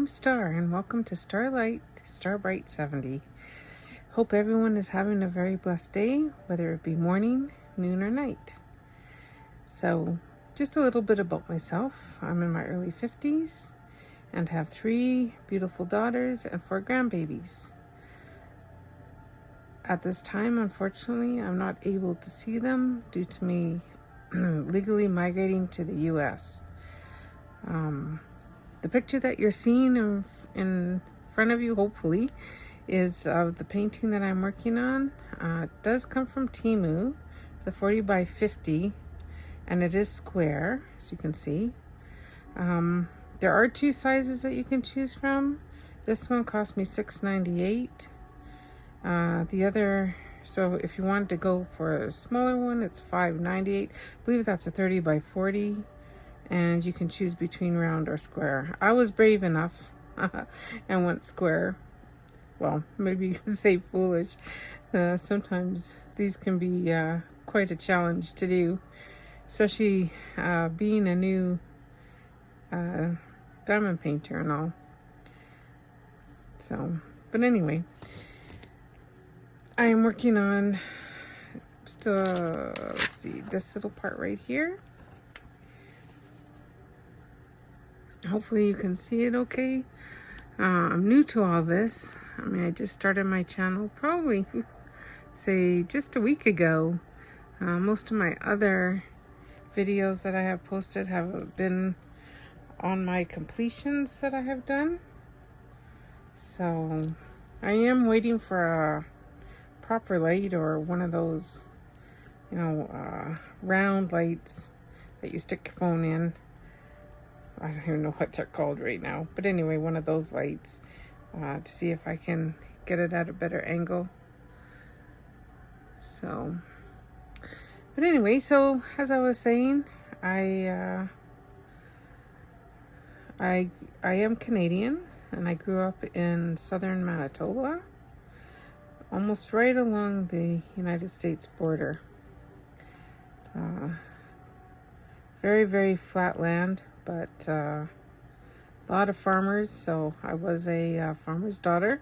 I'm Star, and welcome to Starbright 70. Hope everyone is having a very blessed day, whether it be morning, noon, or night. So, just a little bit about myself. I'm in my early 50s and have 3 beautiful daughters and 4 grandbabies. At this time, unfortunately, I'm not able to see them due to me legally migrating to the U.S. The picture that you're seeing in front of you, hopefully, is of the painting that I'm working on. It does come from Temu. It's a 40 by 50, and it is square, as you can see. There are 2 sizes that you can choose from. This one cost me $6.98. The other, so if you wanted to go for a smaller one, it's $5.98. I believe that's a 30 by 40. And you can choose between round or square. I was brave enough and went square. Well, maybe you can say foolish. Sometimes these can be quite a challenge to do, especially being a new diamond painter and all. So, but anyway, I am working on still, let's see, this little part right here. Hopefully you can see it okay. I'm new to all this. I mean, I just started my channel probably, say, just a week ago. Most of my other videos that I have posted have been on my completions that I have done. So I am waiting for a proper light, or one of those, round lights that you stick your phone in. I don't even know what they're called right now. But anyway, one of those lights to see if I can get it at a better angle. So, but anyway, so as I was saying, I am Canadian, and I grew up in southern Manitoba, almost right along the United States border. Very, very flat land, but a lot of farmers, so I was a farmer's daughter,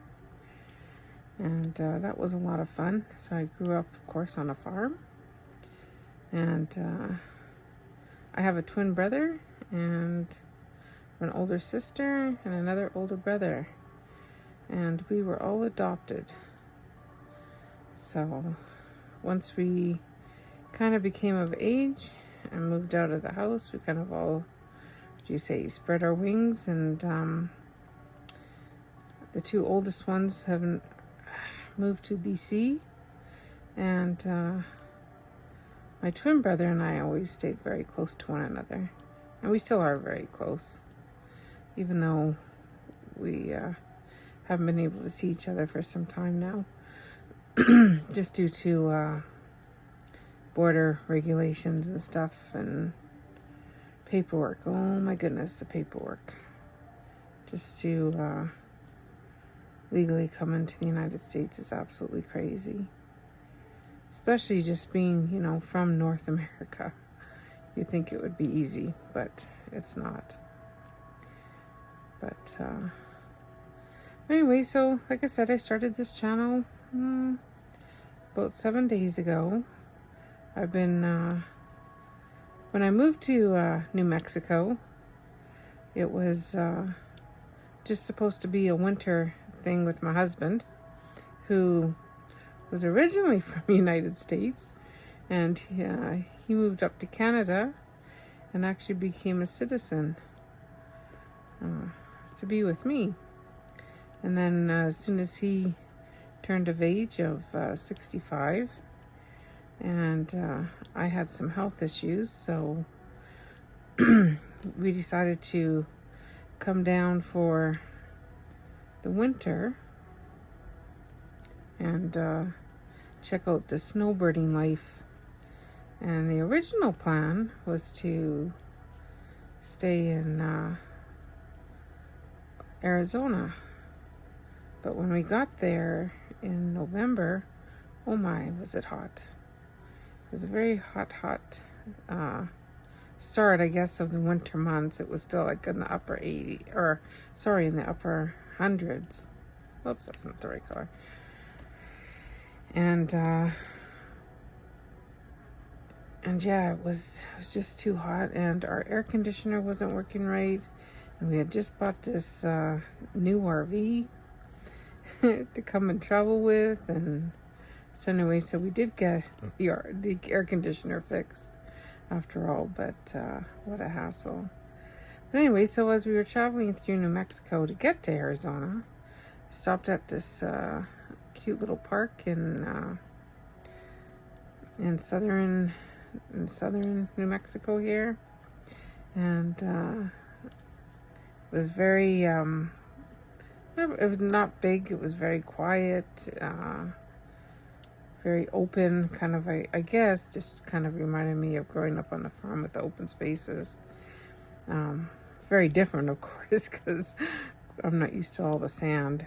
and that was a lot of fun. So I grew up, of course, on a farm, and I have a twin brother and an older sister and another older brother, and we were all adopted. So once we kind of became of age and moved out of the house, we kind of all, spread our wings, and the 2 oldest ones have moved to BC, and my twin brother and I always stayed very close to one another, and we still are very close, even though we haven't been able to see each other for some time now, just due to border regulations and stuff, and paperwork. Oh my goodness, the paperwork just to legally come into the United States is absolutely crazy, especially just being from North America. You'd think it would be easy, but it's not. But anyway, so like I said, I started this channel about 7 days ago. I've been when I moved to New Mexico, it was just supposed to be a winter thing with my husband, who was originally from the United States, and he moved up to Canada and actually became a citizen to be with me. And then as soon as he turned of age of 65, and I had some health issues, so we decided to come down for the winter and check out the snowbirding life. And the original plan was to stay in Arizona, but when we got there in November, oh my, was it hot. It was a very hot start, I guess, of the winter months, it was still like in the upper 80, or sorry, in the upper hundreds. Whoops, that's not the right color. And yeah, it was just too hot, and our air conditioner wasn't working right, and we had just bought this new RV to come and travel with, and so anyway, so we did get the air conditioner fixed after all, but what a hassle. But anyway, so as we were traveling through New Mexico to get to Arizona, I stopped at this cute little park in southern New Mexico here, and it was very it was not big. It was very quiet, very open, kind of, I guess, just kind of reminded me of growing up on a farm with the open spaces. Very different, of course, because I'm not used to all the sand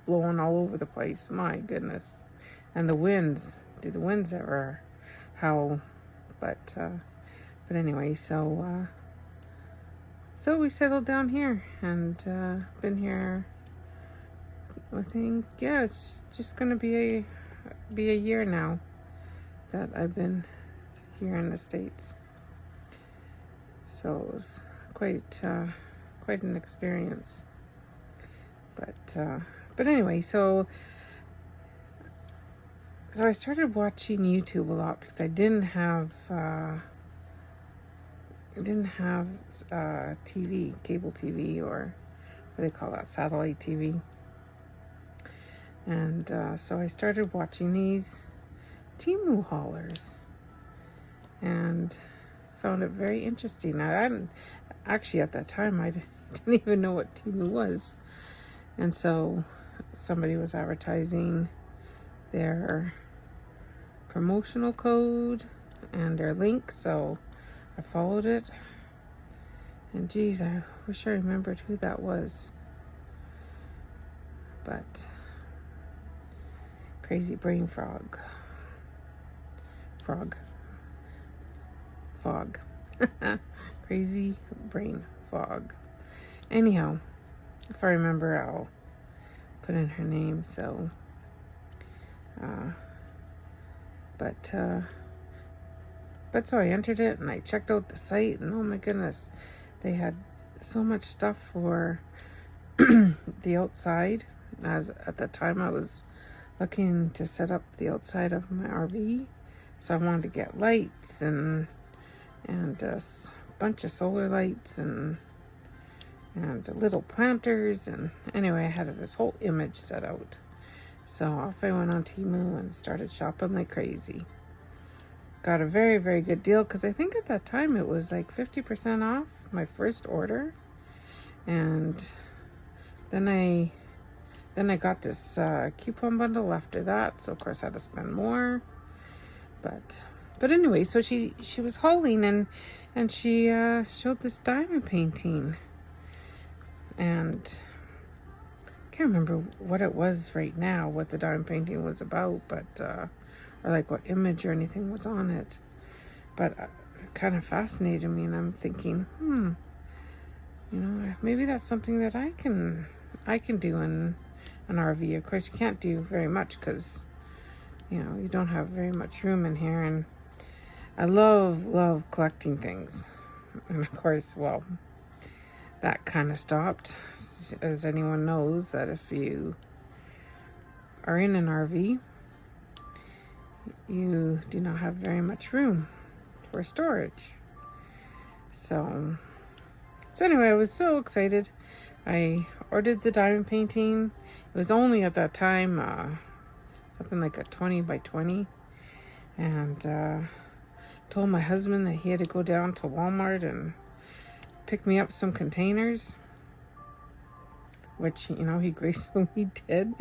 blowing all over the place. My goodness. And the winds. Do the winds ever howl? But anyway, so we settled down here, and been here, I think, yeah, it's just gonna be a year now that I've been here in the States. So it was quite an experience. But anyway, so I started watching YouTube a lot because I didn't have TV, cable TV, or what do they call that, satellite TV. And so I started watching these Temu haulers, and found it very interesting. I hadn't, actually at that time, I didn't even know what Temu was. And so somebody was advertising their promotional code and their link, so I followed it. And geez, I wish I remembered who that was. But crazy brain fog. Crazy brain fog. Anyhow, if I remember, I'll put in her name. So, but so I entered it, and I checked out the site, and oh my goodness, they had so much stuff for the outside. As at the time, I was looking to set up the outside of my RV, so I wanted to get lights and a bunch of solar lights and little planters, and anyway, I had this whole image set out. So off I went on Temu and started shopping like crazy. Got a very, very good deal, because I think at that time it was like 50% off my first order, and then I got this coupon bundle after that, so of course I had to spend more. But anyway, so she was hauling, and she showed this diamond painting, and I can't remember what it was right now, what the diamond painting was about, but or like what image or anything was on it. But it kind of fascinated me, and I'm thinking, maybe that's something that I can do in an RV. Of course, you can't do very much because you don't have very much room in here, and I love collecting things. And of course, well, that kind of stopped, as anyone knows, that if you are in an RV, you do not have very much room for storage. So anyway, I was so excited. I ordered the diamond painting. It was only at that time something like a 20 by 20, and told my husband that he had to go down to Walmart and pick me up some containers, which he gracefully did.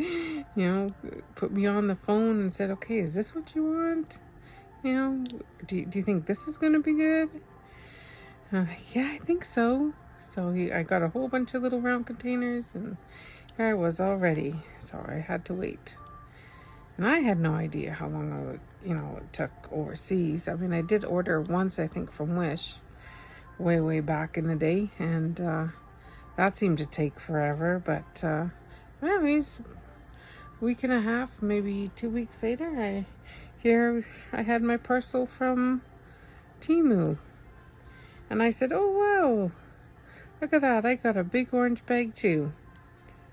Put me on the phone and said, okay, is this what you want? Do you think this is gonna be good? And I'm like, yeah, I think so. So I got a whole bunch of little round containers, and here I was all ready. So I had to wait. And I had no idea how long it took overseas. I mean, I did order once, I think, from Wish, way back in the day, and that seemed to take forever. But anyways, a week and a half, maybe 2 weeks later, I had my parcel from Temu, and I said, "Oh wow, look at that! I got a big orange bag too."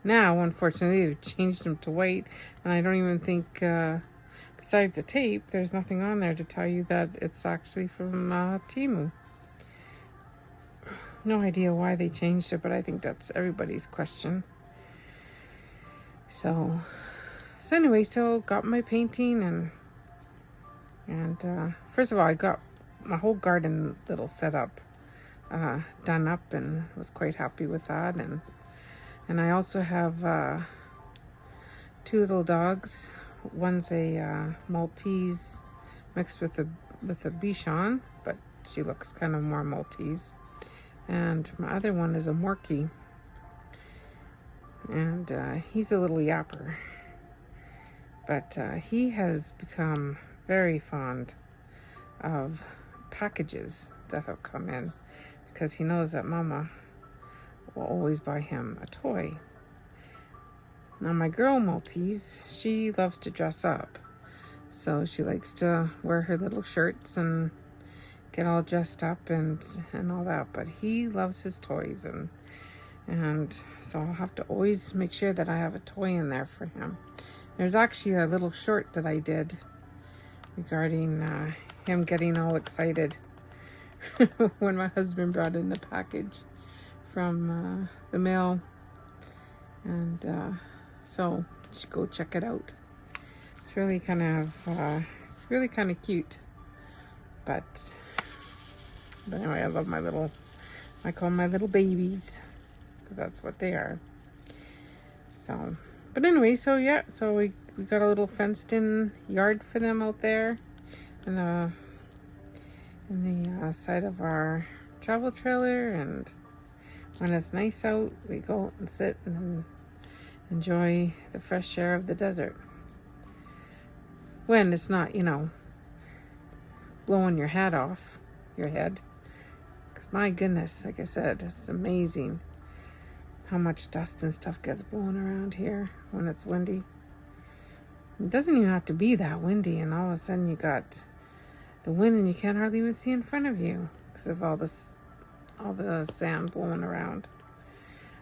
Now, unfortunately, they've changed them to white, and I don't even think, besides the tape, there's nothing on there to tell you that it's actually from Temu. No idea why they changed it, but I think that's everybody's question. So anyway, got my painting, and first of all, I got my whole garden little setup done up, and was quite happy with that. And I also have 2 little dogs. One's a Maltese mixed with a Bichon, but she looks kind of more Maltese. And my other one is a Morkie, and he's a little yapper. But he has become very fond of packages that have come in, because he knows that Mama will always buy him a toy. Now my girl Maltese, she loves to dress up. So she likes to wear her little shirts and get all dressed up and all that. But he loves his toys, and so I'll have to always make sure that I have a toy in there for him. There's actually a little short that I did regarding him getting all excited when my husband brought in the package from the mail. And so you should go check it out. It's really kind of cute. But anyway, I love I call them my little babies, because that's what they are. So, but anyway, so we got a little fenced in yard for them out there in the side of our travel trailer, and when it's nice out, we go and sit and enjoy the fresh air of the desert. When it's not, blowing your head off your head. 'Cause my goodness, like I said, it's amazing how much dust and stuff gets blown around here when it's windy. It doesn't even have to be that windy, and all of a sudden you got the wind and you can't hardly even see in front of you because of all the sand blowing around.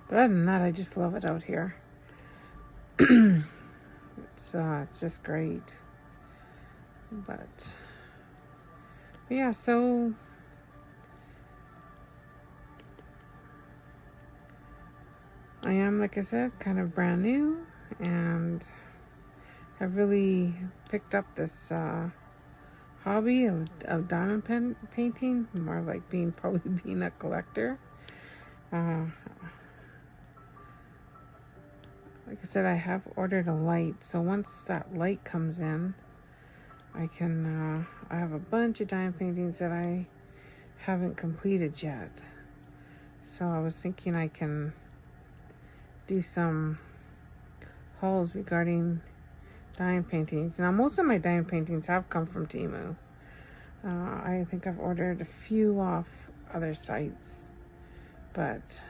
But other than that, I just love it out here. It's just great. But yeah, so I am, like I said, kind of brand new, and I've really picked up this hobby of diamond painting, more like probably being a collector. Like I said, I have ordered a light, so once that light comes in, I have a bunch of diamond paintings that I haven't completed yet. So I was thinking I can do some hauls regarding diamond paintings. Now, most of my diamond paintings have come from Temu. I think I've ordered a few off other sites, but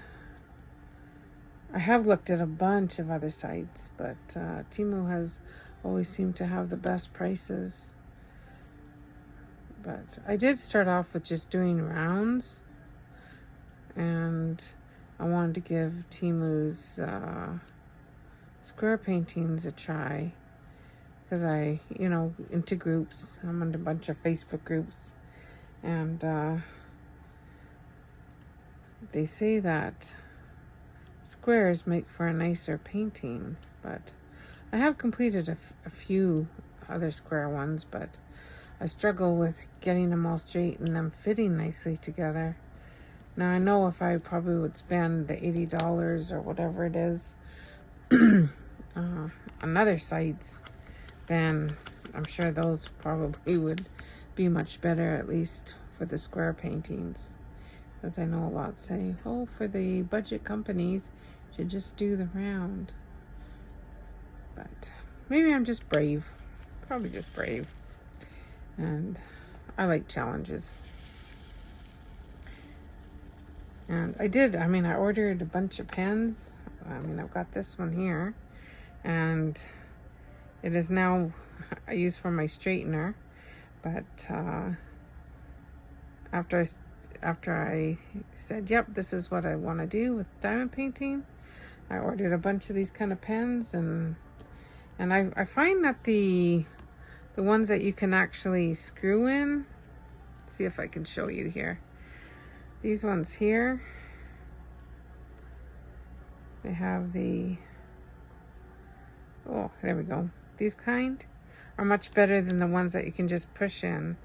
I have looked at a bunch of other sites, but Temu has always seemed to have the best prices. But I did start off with just doing rounds, and I wanted to give Temu's square paintings a try, because into groups. I'm in a bunch of Facebook groups, and they say that squares make for a nicer painting, but I have completed a few other square ones, but I struggle with getting them all straight and them fitting nicely together. Now, I know if I probably would spend the $80 or whatever it is on other sites, then I'm sure those probably would be much better, at least for the square paintings. As I know a lot say, oh, for the budget companies, you should just do the round. But maybe I'm just brave. Probably just brave. And I like challenges. And I ordered a bunch of pens. I've got this one here, and it is now I use for my straightener. But after I said, yep, this is what I want to do with diamond painting, I ordered a bunch of these kind of pens, and I find that the ones that you can actually screw in, see if I can show you here. These ones here, they have oh, there we go. These kind are much better than the ones that you can just push in,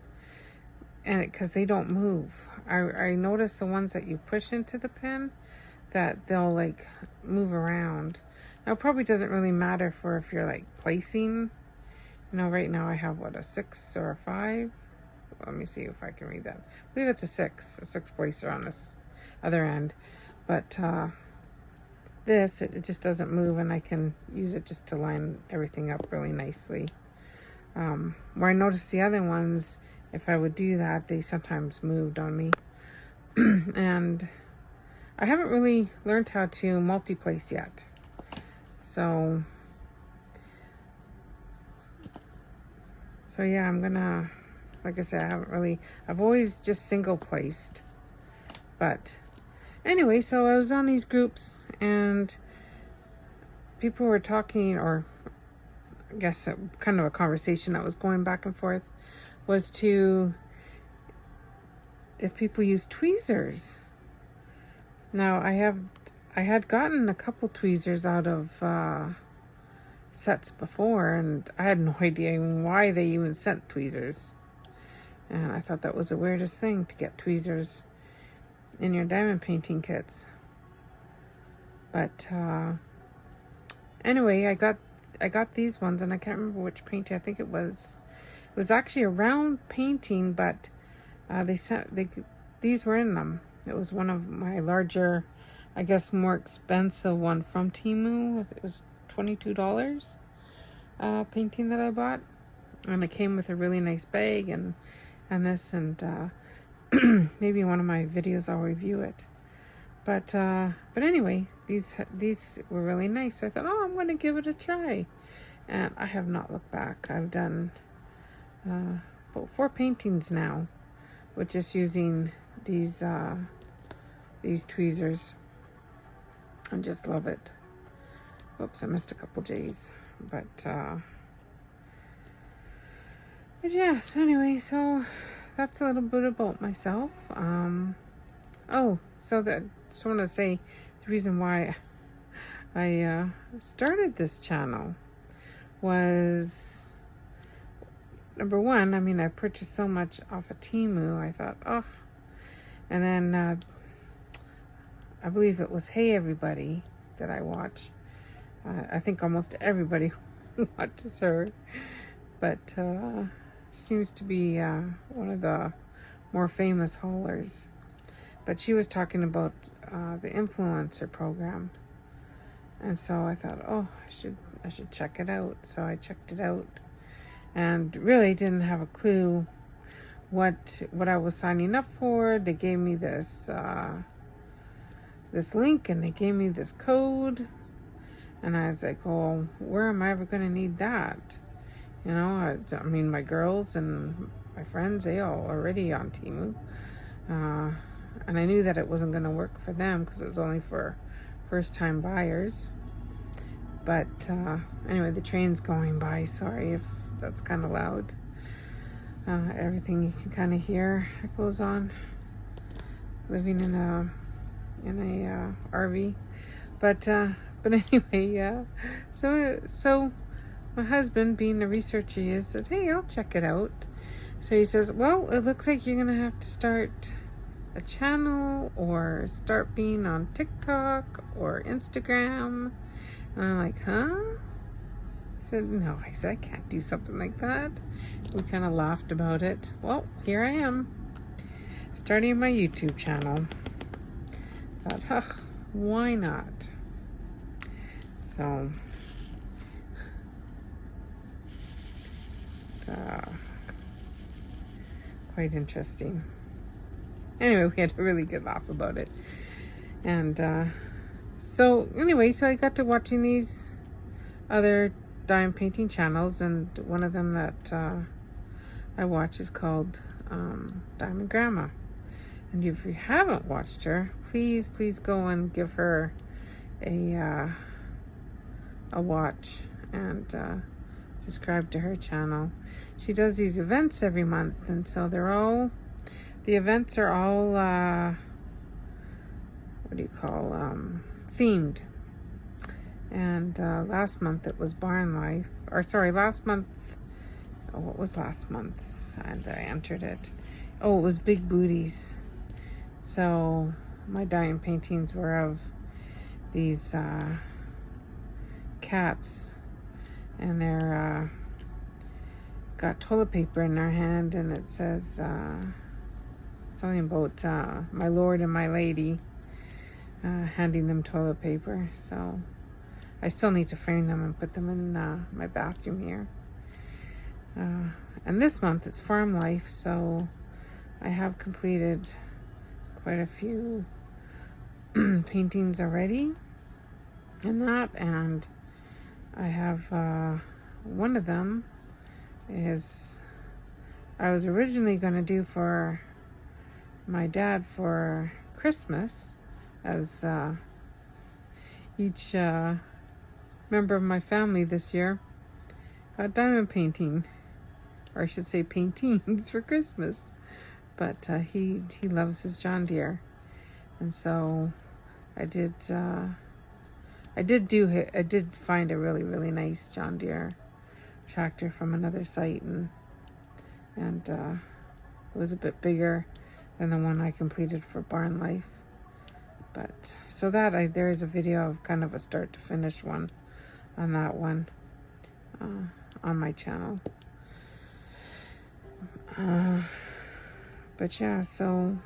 and because they don't move. I notice the ones that you push into the pen, that they'll like move around. Now it probably doesn't really matter for if you're like placing. Right now I have what, a 6 or a 5? Let me see if I can read that. I believe it's a 6 placer on this other end. But this, it just doesn't move, and I can use it just to line everything up really nicely. Where I noticed the other ones, if I would do that, they sometimes moved on me. And I haven't really learned how to multi-place yet. So yeah, I'm gonna, like I said, I've always just single placed. But anyway, so I was on these groups, and people were talking, or I guess kind of a conversation that was going back and forth, was if people use tweezers. Now I had gotten a couple tweezers out of sets before, and I had no idea even why they even sent tweezers. And I thought that was the weirdest thing, to get tweezers in your diamond painting kits. But anyway, I got these ones, and I can't remember which painting. I think it was actually a round painting, but these were in them. It was one of my larger, I guess more expensive one from Temu. It was $22 painting that I bought, and it came with a really nice bag and this, and maybe in one of my videos I'll review it. But anyway, these were really nice, so I thought, oh, I'm going to give it a try, and I have not looked back. I've done about 4 paintings now with just using these tweezers. I just love it. Oops, I missed a couple J's, but yeah. So anyway, so that's a little bit about myself. So just want to say the reason why I started this channel was, number one, I purchased so much off of Temu. I thought, oh, and then I believe it was Hey Everybody that I watch. I think almost everybody watches her, but she seems to be one of the more famous haulers. But she was talking about the influencer program, and so I thought, oh, I should check it out. So I checked it out, and really didn't have a clue what I was signing up for. They gave me this link, and they gave me this code, and I was like, oh, where am I ever going to need that? My girls and my friends, they all already on Temu, and I knew that it wasn't going to work for them because it was only for first-time buyers. But anyway, the train's going by. Sorry if that's kind of loud. Everything you can kind of hear that goes on. Living in a RV, but anyway, so my husband, being the researcher he is, said, hey, I'll check it out. So he says, well, it looks like you're gonna have to start a channel or start being on TikTok or Instagram. And I'm like, huh? I said, no. I said, I can't do something like that. We kind of laughed about it. Well, here I am, starting my YouTube channel. Thought, why not? So it's quite interesting. Anyway, we had a really good laugh about it. And so anyway, so I got to watching these other diamond painting channels, and one of them that I watch is called Diamond Grandma. And if you haven't watched her, please go and give her a watch and subscribe to her channel. She does these events every month, and so the events are all what do you call, themed. And last month it was barn life, or sorry, last month, what was last month's? And I entered it. Oh, it was big booties. So my diamond paintings were of these cats, and they're got toilet paper in their hand, and it says something about my lord and my lady, handing them toilet paper. So I still need to frame them and put them in my bathroom here. And this month it's farm life, so I have completed quite a few paintings already in that, and I have one of them is I was originally going to do for my dad for Christmas, as each member of my family this year got diamond painting, or I should say paintings, for Christmas. But he loves his John Deere, and so I did find a really nice John Deere tractor from another site, and it was a bit bigger than the one I completed for barn life. But so that there is a video of kind of a start to finish one on that one on my channel. But yeah, so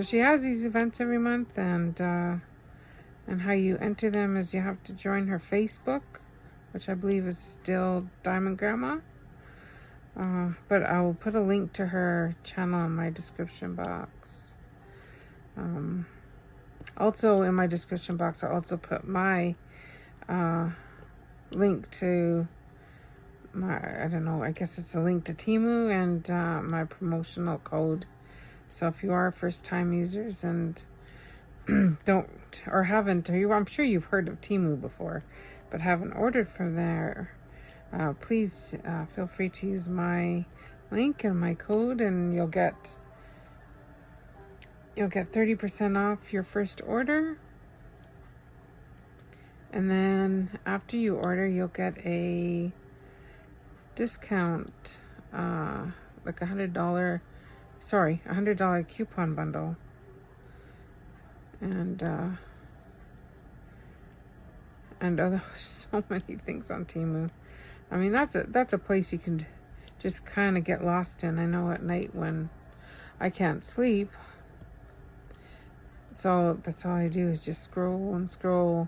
she has these events every month, and how you enter them is you have to join her Facebook, which I believe is still Diamond Grandma. But I will put a link to her channel in my description box. Also in my description box, I'll also put my link to my, I don't know, I guess it's a link to Temu, and my promotional code. So if you are first-time users and don't, or haven't, or I'm sure you've heard of Temu before, but haven't ordered from there, please feel free to use my link and my code, and you'll get 30% off your first order. And then after you order, you'll get a discount, like $100 coupon bundle. And other so many things on Temu. I mean, that's a place you can just kind of get lost in. I know at night when I can't sleep, that's all I do is just scroll and scroll.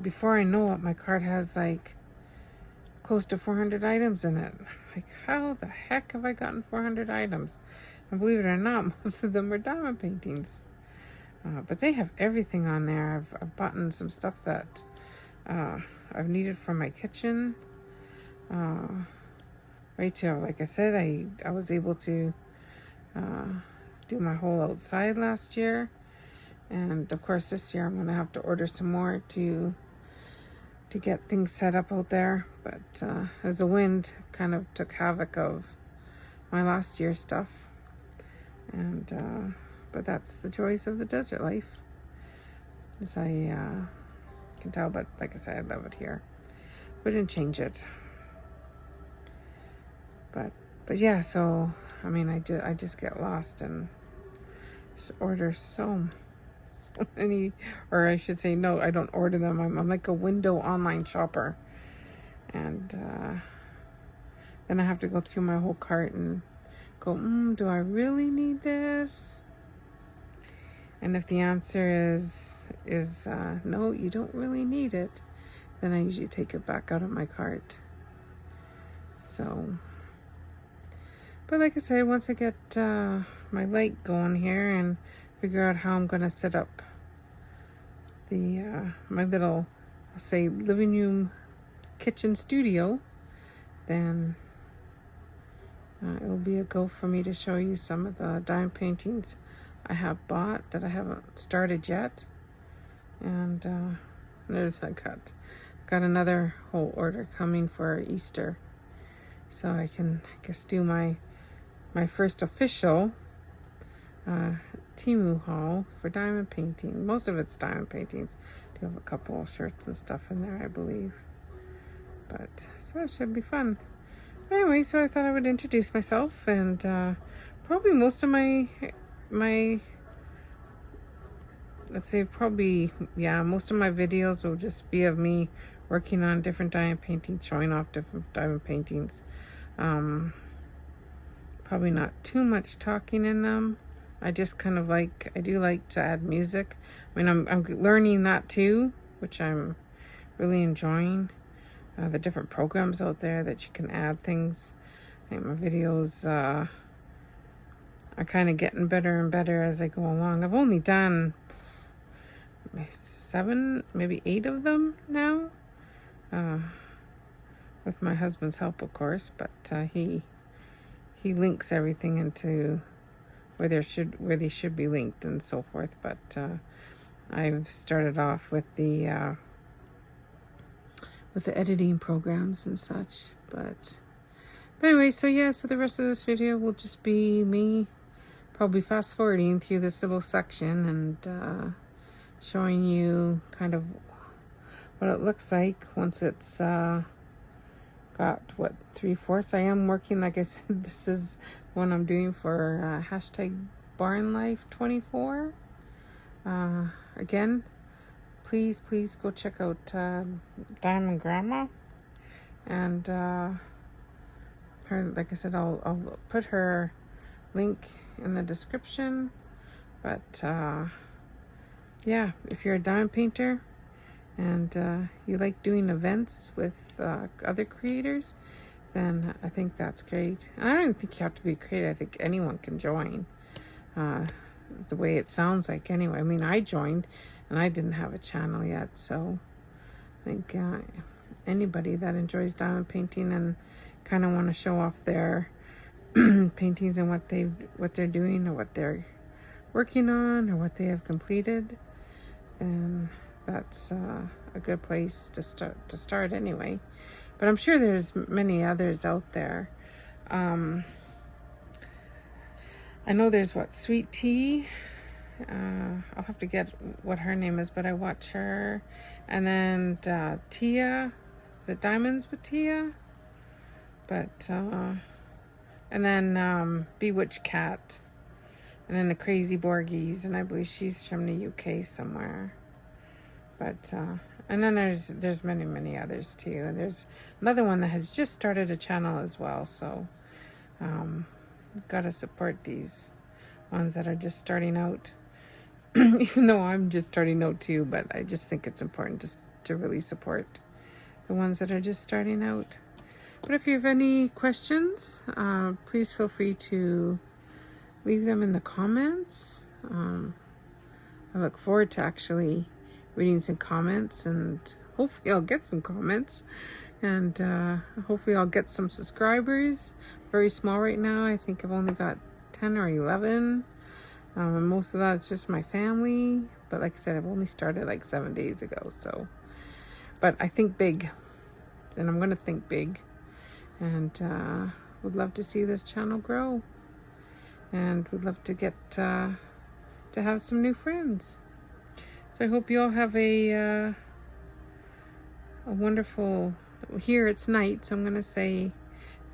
Before I know it, my cart has like close to 400 items in it. Like, how the heck have I gotten 400 items? And believe it or not, most of them are diamond paintings. But they have everything on there. I've bought some stuff that I've needed for my kitchen. Right too, like I said, I was able to do my whole outside last year. And of course this year I'm going to have to order some more to get things set up out there. But as the wind kind of took havoc of my last year's stuff. And but that's the joys of the desert life, as I can tell. But like I said, I love it here. Wouldn't change it. But yeah, so I mean, I just get lost and just order so many, or I should say, no, I don't order them. I'm like a window online shopper, and then I have to go through my whole cart and go, do I really need this? And if the answer is no, you don't really need it, then I usually take it back out of my cart. So, but like I said, once I get my light going here and figure out how I'm going to set up the my little, I'll say, living room kitchen studio, then it will be a go for me to show you some of the diamond paintings I have bought that I haven't started yet. And there's I got another whole order coming for Easter, so I can, I guess, do my first official Temu haul for diamond painting. Most of it's diamond paintings. I do have a couple of shirts and stuff in there, I believe. But so it should be fun. Anyway, so I thought I would introduce myself, and probably most of my let's say most of my videos will just be of me working on different diamond paintings, showing off different diamond paintings. Probably not too much talking in them. I just kind of I do like to add music. I mean, I'm learning that too, which I'm really enjoying. The different programs out there that you can add things. I think my videos are kind of getting better and better as I go along. I've only done 7, maybe 8 of them now, with my husband's help, of course. But he links everything into where they should be linked and so forth. But I've started off with the editing programs and such. But anyway, so yeah, so the rest of this video will just be me probably fast forwarding through this little section and showing you kind of what it looks like once it's got, what, 3/4. I am working, like I said, this is one I'm doing for hashtag Barn Life 24. Again, please go check out Diamond Grandma, and like I said, I'll put her link in the description. But yeah, if you're a diamond painter and you like doing events with other creators, then I think that's great. And I don't even think you have to be a creator. I think anyone can join, the way it sounds like anyway. I mean, I joined and I didn't have a channel yet, so I think anybody that enjoys diamond painting and kind of want to show off their paintings and what they're doing or what they're working on or what they have completed, then that's a good place to start anyway. But I'm sure there's many others out there. I know there's Sweet Tea. I'll have to get what her name is, but I watch her. And then Tia, is it Diamonds with Tia? But and then Bewitched Cat, and then the Crazy Borgies, and I believe she's from the UK somewhere. But and then there's many others too, and there's another one that has just started a channel as well. So gotta support these ones that are just starting out. Even though I'm just starting out too, but I just think it's important to really support the ones that are just starting out. But if you have any questions, please feel free to leave them in the comments. I look forward to actually reading some comments, and hopefully I'll get some comments, and hopefully I'll get some subscribers. Very small right now. I think I've only got 10 or 11. And most of that is just my family. But like I said, I've only started like 7 days ago. So, but I think big, and I'm going to think big, and would love to see this channel grow, and would love to get to have some new friends. So I hope you all have a wonderful. Here it's night, so I'm going to say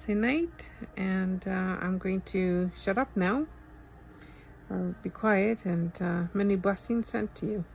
night, and I'm going to shut up now, or be quiet, and many blessings sent to you.